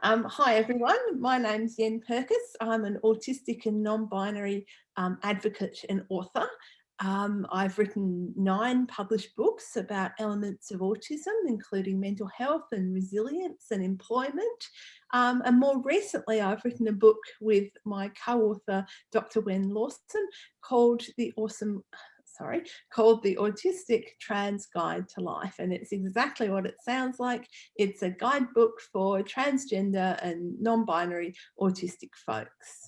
Hi everyone, my name's Yen Perkis. I'm an autistic and non-binary advocate and author. I've written 9 published books about elements of autism, including mental health and resilience and employment. And more recently, I've written a book with my co-author, Dr. Wen Lawson, called called The Autistic Trans Guide to Life. And it's exactly what it sounds like. It's a guidebook for transgender and non-binary autistic folks.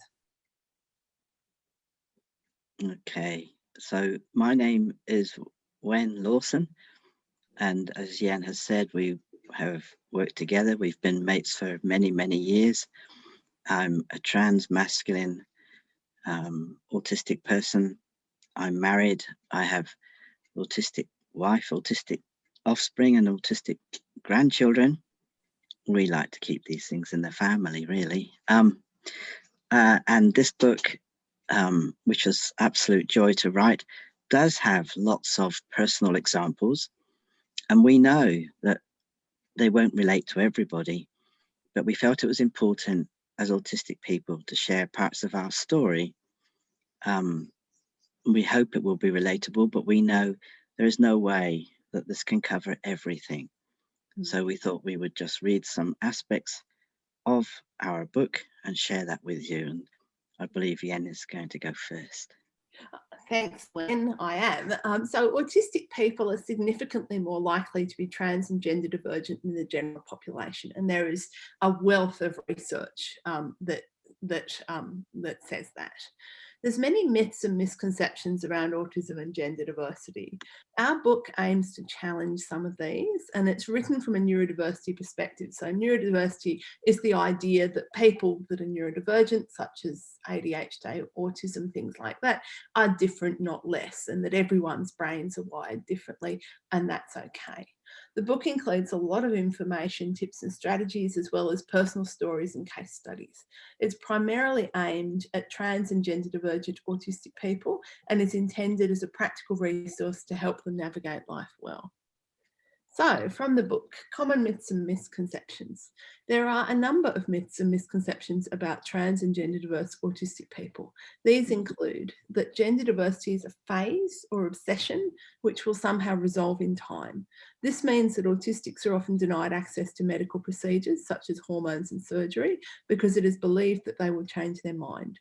Okay, so my name is Wen Lawson, and as Jan has said, we have worked together. We've been mates for many, many years. I'm a trans masculine autistic person. I'm married. I have autistic wife, autistic offspring, and autistic grandchildren. We like to keep these things in the family, really. And this book, which was absolute joy to write, does have lots of personal examples. And we know that they won't relate to everybody, but we felt it was important as autistic people to share parts of our story. We hope it will be relatable, but we know there is no way that this can cover everything. So we thought we would just read some aspects of our book and share that with you. And I believe Yen is going to go first. Thanks, Wen. I am. So autistic people are significantly more likely to be trans and gender divergent than the general population. And there is a wealth of research that says that. There's many myths and misconceptions around autism and gender diversity. Our book aims to challenge some of these, and it's written from a neurodiversity perspective. So neurodiversity is the idea that people that are neurodivergent, such as ADHD, autism, things like that, are different, not less, and that everyone's brains are wired differently, and that's okay. The book includes a lot of information, tips and strategies, as well as personal stories and case studies. It's primarily aimed at trans and gender divergent autistic people and is intended as a practical resource to help them navigate life well. So, from the book, Common Myths and Misconceptions. There are a number of myths and misconceptions about trans and gender diverse autistic people. These include that gender diversity is a phase or obsession which will somehow resolve in time. This means that autistics are often denied access to medical procedures such as hormones and surgery because it is believed that they will change their mind.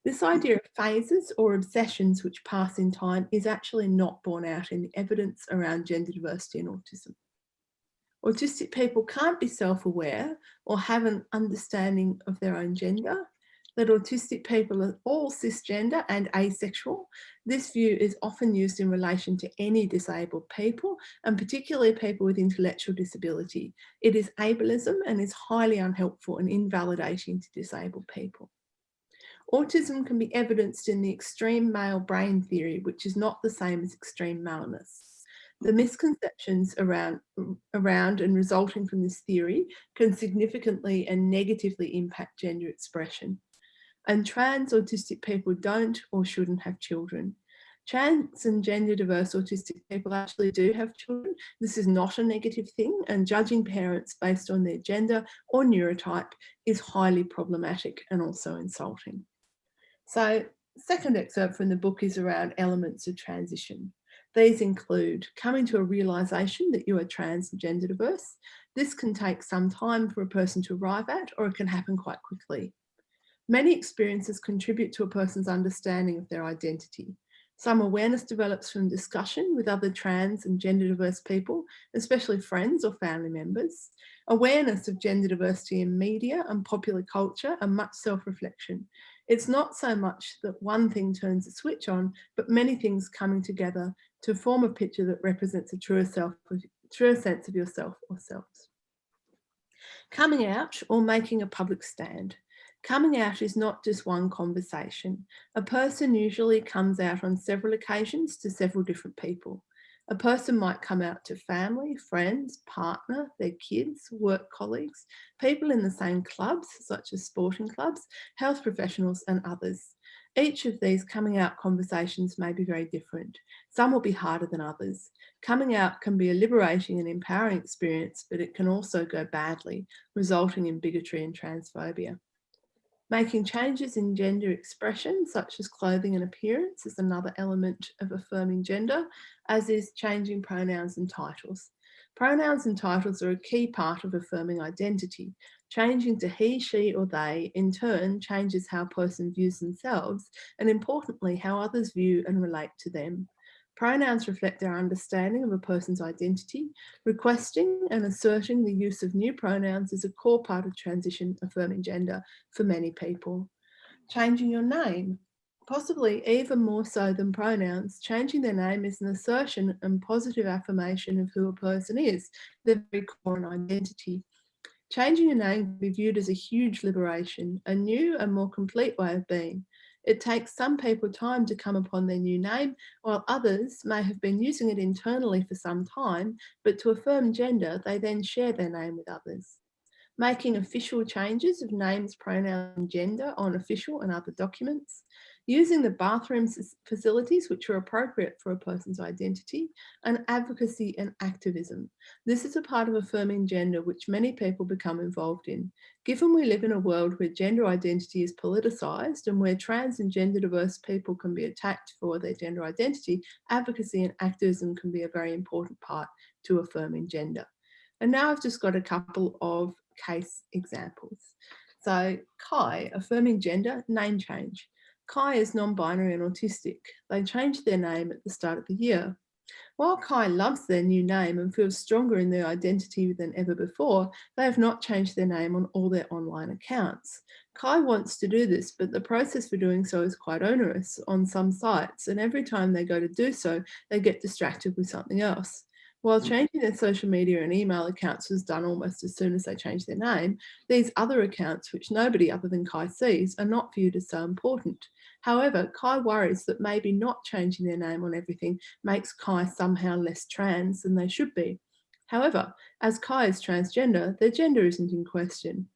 This idea of phases or obsessions which pass in time is actually not borne out in the evidence around gender diversity and autism. Autistic people can't be self-aware or have an understanding of their own gender, that autistic people are all cisgender and asexual. This view is often used in relation to any disabled people, and particularly people with intellectual disability. It is ableism and is highly unhelpful and invalidating to disabled people. Autism can be evidenced in the extreme male brain theory, which is not the same as extreme maleness. The misconceptions around and resulting from this theory can significantly and negatively impact gender expression. And trans autistic people don't or shouldn't have children. Trans and gender diverse autistic people actually do have children. This is not a negative thing, and judging parents based on their gender or neurotype is highly problematic and also insulting. So, second excerpt from the book is around elements of transition. These include coming to a realisation that you are trans and gender diverse. This can take some time for a person to arrive at, or it can happen quite quickly. Many experiences contribute to a person's understanding of their identity. Some awareness develops from discussion with other trans and gender diverse people, especially friends or family members. Awareness of gender diversity in media and popular culture and much self-reflection. It's not so much that one thing turns a switch on, but many things coming together to form a picture that represents a truer sense of yourself or selves. Coming out or making a public stand. Coming out is not just one conversation. A person usually comes out on several occasions to several different people. A person might come out to family, friends, partner, their kids, work colleagues, people in the same clubs, such as sporting clubs, health professionals, and others. Each of these coming out conversations may be very different. Some will be harder than others. Coming out can be a liberating and empowering experience, but it can also go badly, resulting in bigotry and transphobia. Making changes in gender expression, such as clothing and appearance, is another element of affirming gender, as is changing pronouns and titles. Pronouns and titles are a key part of affirming identity. Changing to he, she, or they, in turn, changes how a person views themselves and, importantly, how others view and relate to them. Pronouns reflect our understanding of a person's identity. Requesting and asserting the use of new pronouns is a core part of transition affirming gender for many people. Changing your name, possibly even more so than pronouns, changing their name is an assertion and positive affirmation of who a person is, their very core and identity. Changing your name can be viewed as a huge liberation, a new and more complete way of being. It takes some people time to come upon their new name, while others may have been using it internally for some time, but to affirm gender, they then share their name with others. Making official changes of names, pronouns, and gender on official and other documents, using the bathroom facilities which are appropriate for a person's identity, and advocacy and activism. This is a part of affirming gender which many people become involved in. Given we live in a world where gender identity is politicised and where trans and gender diverse people can be attacked for their gender identity, advocacy and activism can be a very important part to affirming gender. And now I've just got a couple of case examples. So Kai, affirming gender, name change. Kai is non-binary and autistic. They changed their name at the start of the year. While Kai loves their new name and feels stronger in their identity than ever before, they have not changed their name on all their online accounts. Kai wants to do this, but the process for doing so is quite onerous on some sites, and every time they go to do so, they get distracted with something else. While changing their social media and email accounts was done almost as soon as they changed their name, these other accounts, which nobody other than Kai sees, are not viewed as so important. However, Kai worries that maybe not changing their name on everything makes Kai somehow less trans than they should be. However, as Kai is transgender, their gender isn't in question.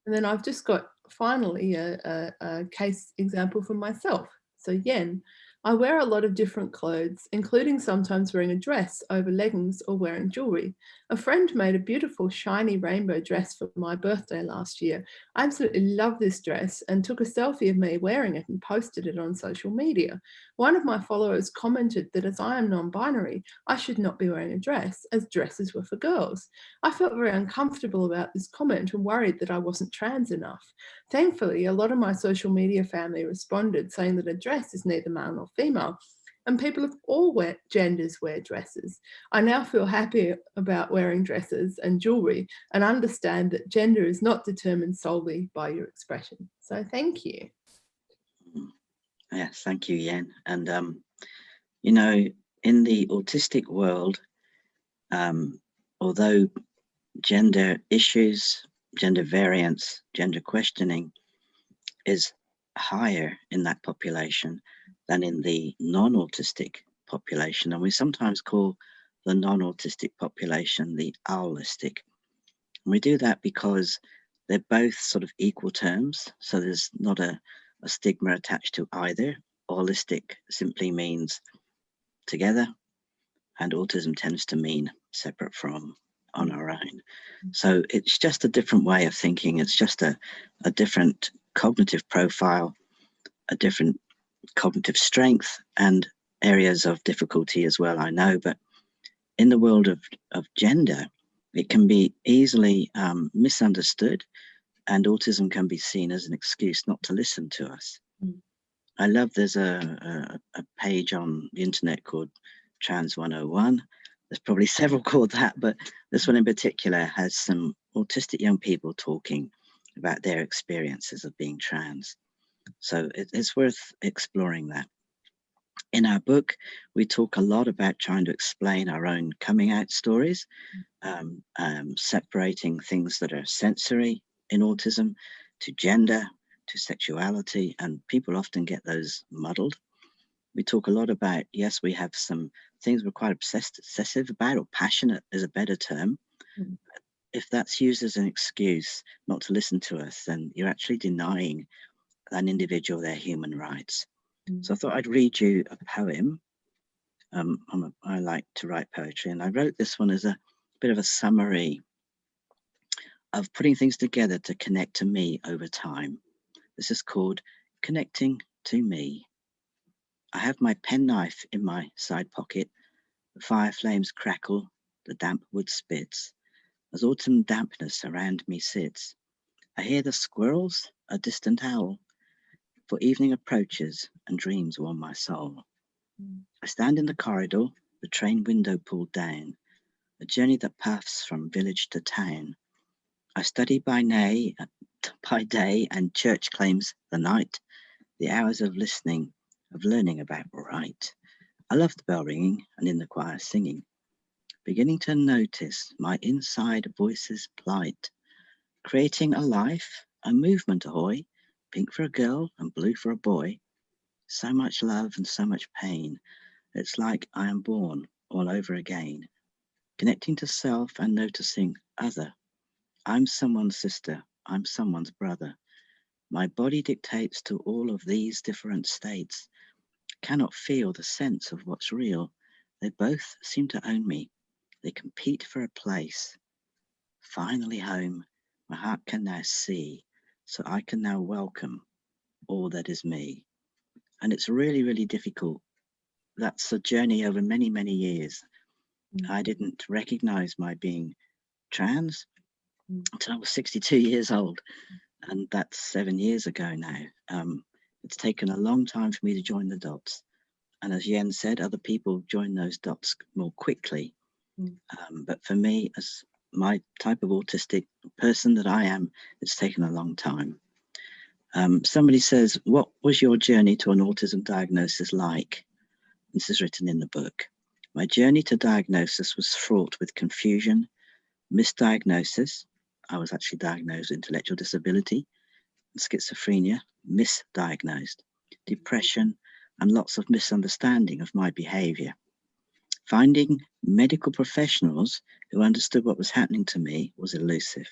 And then I've just got finally a case example for myself. So Yen, I wear a lot of different clothes, including sometimes wearing a dress over leggings or wearing jewelry. A friend made a beautiful shiny rainbow dress for my birthday last year. I absolutely love this dress and took a selfie of me wearing it and posted it on social media. One of my followers commented that as I am non-binary, I should not be wearing a dress, as dresses were for girls. I felt very uncomfortable about this comment and worried that I wasn't trans enough. Thankfully, a lot of my social media family responded saying that a dress is neither male nor female, and people of all genders wear dresses. I now feel happy about wearing dresses and jewellery and understand that gender is not determined solely by your expression. So thank you. Yes, thank you, Yen. And, you know, in the autistic world, although gender issues, gender variance, gender questioning is higher in that population than in the non-autistic population. And we sometimes call the non-autistic population the owlistic. And we do that because they're both sort of equal terms. So there's not a stigma attached to either. Holistic simply means together, and autism tends to mean separate from, on our own. So it's just a different way of thinking. It's just a different cognitive profile, a different cognitive strength, and areas of difficulty as well, I know. But in the world of gender, it can be easily misunderstood, and autism can be seen as an excuse not to listen to us. I love there's a page on the internet called Trans 101. There's probably several called that, but this one in particular has some autistic young people talking about their experiences of being trans. So it's worth exploring that. In our book, we talk a lot about trying to explain our own coming out stories, separating things that are sensory in autism to gender, to sexuality, and people often get those muddled. We talk a lot about, yes, we have some things we're quite obsessive about, or passionate is a better term. If that's used as an excuse not to listen to us, then you're actually denying an individual their human rights. So I thought I'd read you a poem. I like to write poetry, and I wrote this one as a bit of a summary of putting things together to connect to me over time. This is called Connecting to Me. I have my penknife in my side pocket. The fire flames crackle, the damp wood spits. As autumn dampness around me sits, I hear the squirrels, a distant owl, for evening approaches and dreams warm my soul. I stand in the corridor, the train window pulled down, a journey that paths from village to town. I study by day, and church claims the night, the hours of listening, of learning about right. I love the bell ringing and in the choir singing, beginning to notice my inside voice's plight, creating a life, a movement, ahoy, pink for a girl and blue for a boy. So much love and so much pain. It's like I am born all over again, connecting to self and noticing other. I'm someone's sister, I'm someone's brother. My body dictates to all of these different states, cannot feel the sense of what's real. They both seem to own me. They compete for a place. Finally home, my heart can now see, so I can now welcome all that is me. And it's really, really difficult. That's a journey over many, many years. I didn't recognize my being trans until I was 62 years old. And that's 7 years ago now. It's taken a long time for me to join the dots. And as Yen said, other people join those dots more quickly. But for me, as my type of autistic person that I am, it's taken a long time. Somebody says, what was your journey to an autism diagnosis like? This is written in the book. My journey to diagnosis was fraught with confusion, misdiagnosis. I was actually diagnosed with intellectual disability, schizophrenia, misdiagnosed, depression, and lots of misunderstanding of my behavior. Finding medical professionals who understood what was happening to me was elusive.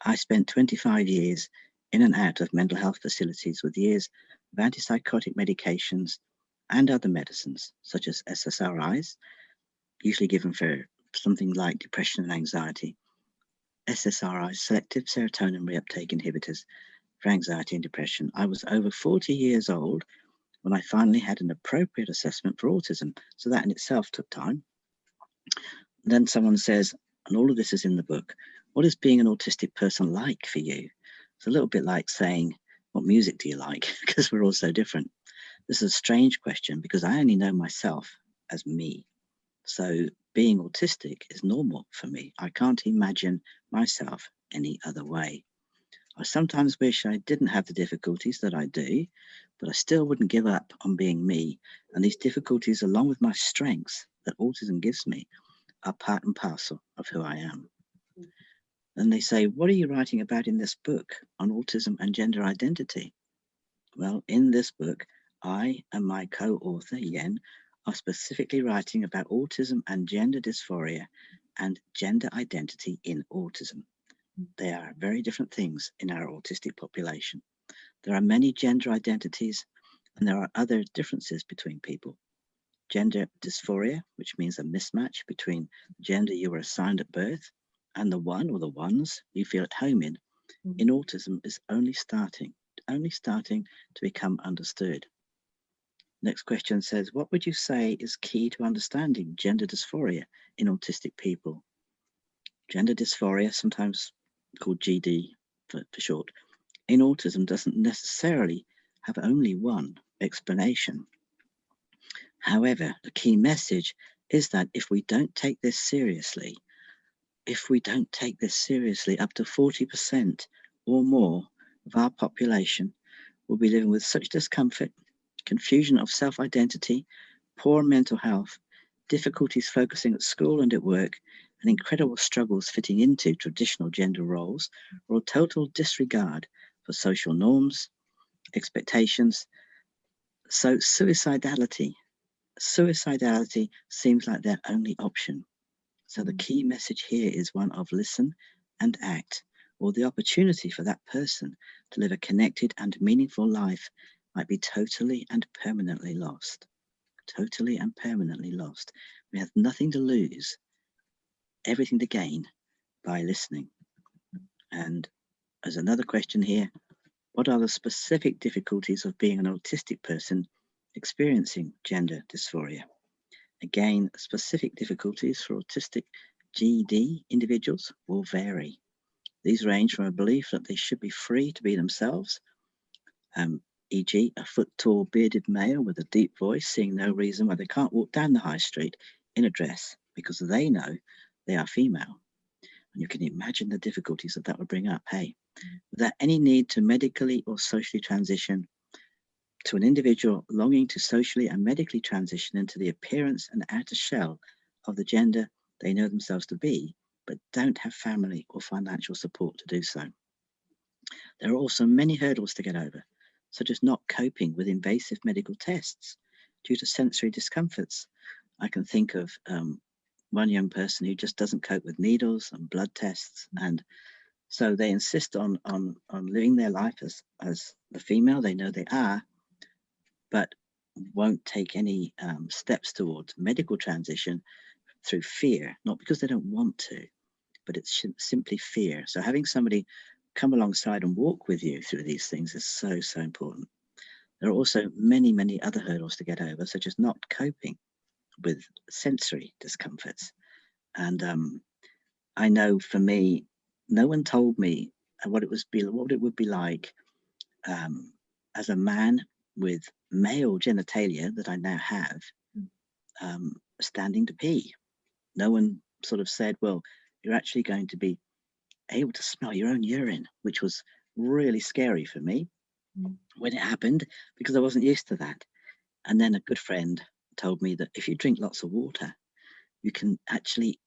I spent 25 years in and out of mental health facilities with years of antipsychotic medications and other medicines, such as SSRIs, usually given for something like depression and anxiety. SSRIs, selective serotonin reuptake inhibitors for anxiety and depression. I was over 40 years old when I finally had an appropriate assessment for autism. So that in itself took time. And then someone says, and all of this is in the book, what is being an autistic person like for you? It's a little bit like saying, what music do you like? Because we're all so different. This is a strange question because I only know myself as me. So being autistic is normal for me. I can't imagine myself any other way. I sometimes wish I didn't have the difficulties that I do, but I still wouldn't give up on being me. And these difficulties, along with my strengths that autism gives me, are part and parcel of who I am. And they say, what are you writing about in this book on autism and gender identity? Well, in this book, I and my co-author, Yen, are specifically writing about autism and gender dysphoria and gender identity in autism. They are very different things in our autistic population. There are many gender identities and there are other differences between people. Gender dysphoria, which means a mismatch between the gender you were assigned at birth and the one or the ones you feel at home in autism is only starting to become understood. Next question says, what would you say is key to understanding gender dysphoria in autistic people? Gender dysphoria, sometimes called GD for short, in autism doesn't necessarily have only one explanation. However, the key message is that if we don't take this seriously, up to 40% or more of our population will be living with such discomfort, confusion of self-identity, poor mental health, difficulties focusing at school and at work, and incredible struggles fitting into traditional gender roles, or total disregard for social norms, expectations. So suicidality seems like their only option. So the key message here is one of listen and act. or the opportunity for that person to live a connected and meaningful life might be totally and permanently lost. Totally and permanently lost. We have nothing to lose, everything to gain by listening. And as another question here, what are the specific difficulties of being an autistic person experiencing gender dysphoria? Again, specific difficulties for autistic GD individuals will vary. These range from a belief that they should be free to be themselves, e.g. a foot-tall bearded male with a deep voice seeing no reason why they can't walk down the high street in a dress because they know they are female. And you can imagine the difficulties that would bring up, hey? Without any need to medically or socially transition, to an individual longing to socially and medically transition into the appearance and outer shell of the gender they know themselves to be, but don't have family or financial support to do so. There are also many hurdles to get over, such as not coping with invasive medical tests due to sensory discomforts. I can think of one young person who just doesn't cope with needles and blood tests, and so they insist on living their life as the female they know they are, but won't take any steps towards medical transition through fear, not because they don't want to, but it's simply fear. So having somebody come alongside and walk with you through these things is so, so important. There are also many, many other hurdles to get over, such as not coping with sensory discomforts. And I know for me, no one told me what it would be like as a man with male genitalia that I now have, standing to pee. No one sort of said, well, you're actually going to be able to smell your own urine, which was really scary for me when it happened, because I wasn't used to that. And then a good friend told me that if you drink lots of water, you can actually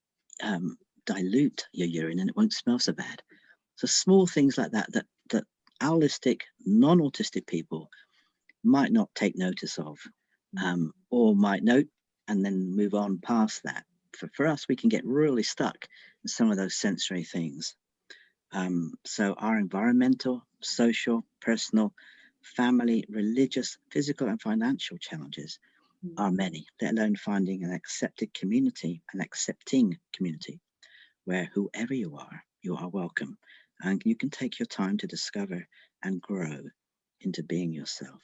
dilute your urine and it won't smell so bad. So small things like that allistic, non-autistic people might not take notice of, or might note and then move on past that. For us, we can get really stuck in some of those sensory things. So our environmental, social, personal, family, religious, physical, and financial challenges are many, let alone finding an accepting community where whoever you are welcome, and you can take your time to discover and grow into being yourself.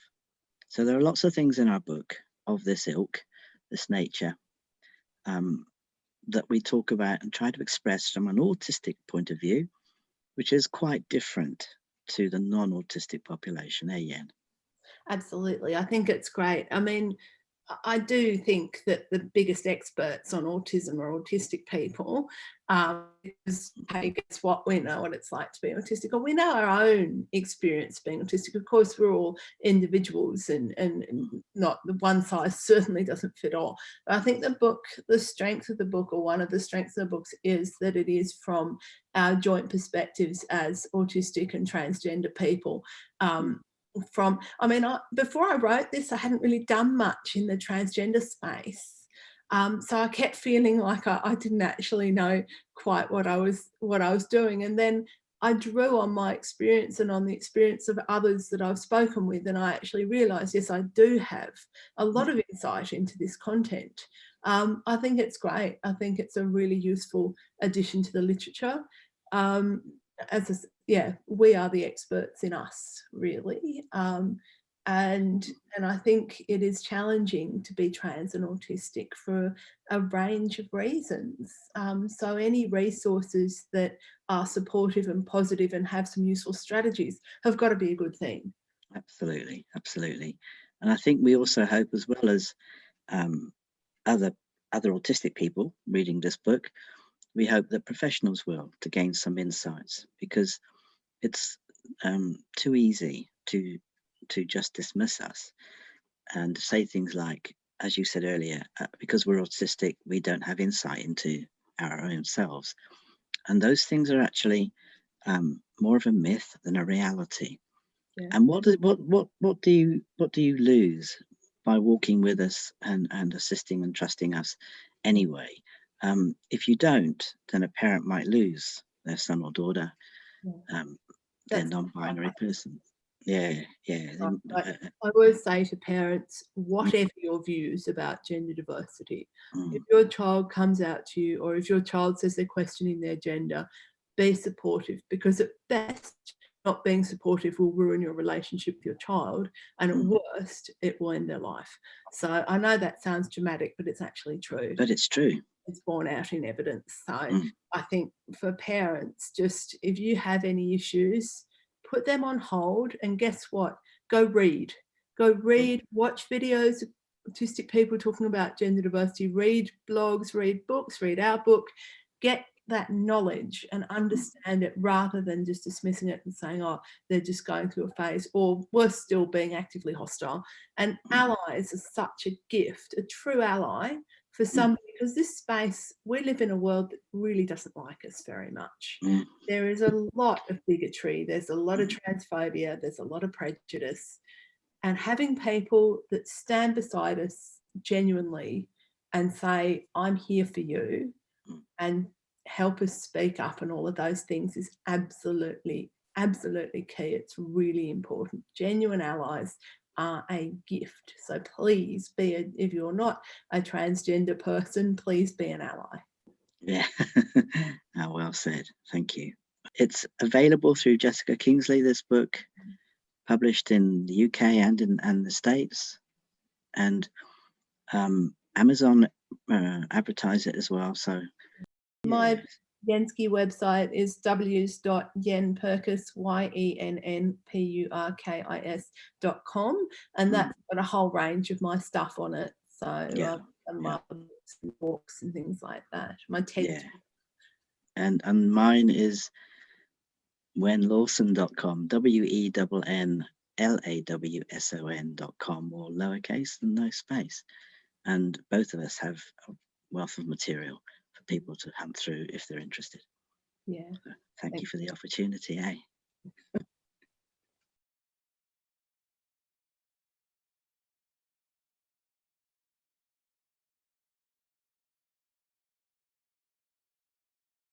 So there are lots of things in our book of this ilk, this nature, that we talk about and try to express from an autistic point of view, which is quite different to the non-autistic population, Yen? Absolutely. I think it's great. I mean, I do think that the biggest experts on autism are autistic people, because, hey, guess what? We know what it's like to be autistic, or we know our own experience being autistic. Of course, we're all individuals, and not the one size certainly doesn't fit all. But I think the strength of the book, or one of the strengths of the books, is that it is from our joint perspectives as autistic and transgender people. Before I wrote this, I hadn't really done much in the transgender space. So I kept feeling like I didn't actually know quite what I was doing. And then I drew on my experience and on the experience of others that I've spoken with, and I actually realised, yes, I do have a lot of insight into this content. I think it's great. I think it's a really useful addition to the literature. We are the experts in us, really. And I think it is challenging to be trans and autistic for a range of reasons. So any resources that are supportive and positive and have some useful strategies have got to be a good thing. Absolutely, absolutely. And I think we also hope, as well as other autistic people reading this book, we hope that professionals will, to gain some insights, because it's too easy to just dismiss us and say things like, as you said earlier, because we're autistic, we don't have insight into our own selves. And those things are actually more of a myth than a reality. Yeah. And what do you lose by walking with us and assisting and trusting us anyway? If you don't, then a parent might lose their son or daughter. they're That's non-binary person. Yeah. right. I always say to parents, whatever your views about gender diversity, if your child comes out to you, or if your child says they're questioning their gender, be supportive, because at best, not being supportive will ruin your relationship with your child, and at worst, it will end their life. So I know that sounds dramatic, but it's actually true. But it's true. It's borne out in evidence. So I think for parents, just if you have any issues, put them on hold, and guess what? Go read, watch videos of autistic people talking about gender diversity, read blogs, read books, read our book, get that knowledge and understand it, rather than just dismissing it and saying, oh, they're just going through a phase, or worse still, being actively hostile. And allies are such a gift, a true ally for some, because this space, we live in a world that really doesn't like us very much. There is a lot of bigotry, there's a lot of transphobia, there's a lot of prejudice, and having people that stand beside us genuinely and say, I'm here for you, and help us speak up and all of those things is absolutely key. It's really important. Genuine allies are a gift. So please be, if you're not a transgender person, please be an ally. Yeah. Well said. Thank you. It's available through Jessica Kingsley, this book, published in the UK and in the States, and Amazon advertise it as well. So my Yenski website is www.yenpurkis, YENNPURKIS.com, and that's got a whole range of my stuff on it. So my books and walks and things like that. My TED. And mine is wenlawson.com, WENNLAWSON.com, or lowercase and no space. And both of us have a wealth of material for people to hunt through if they're interested. Yeah. So thank you for the opportunity, eh?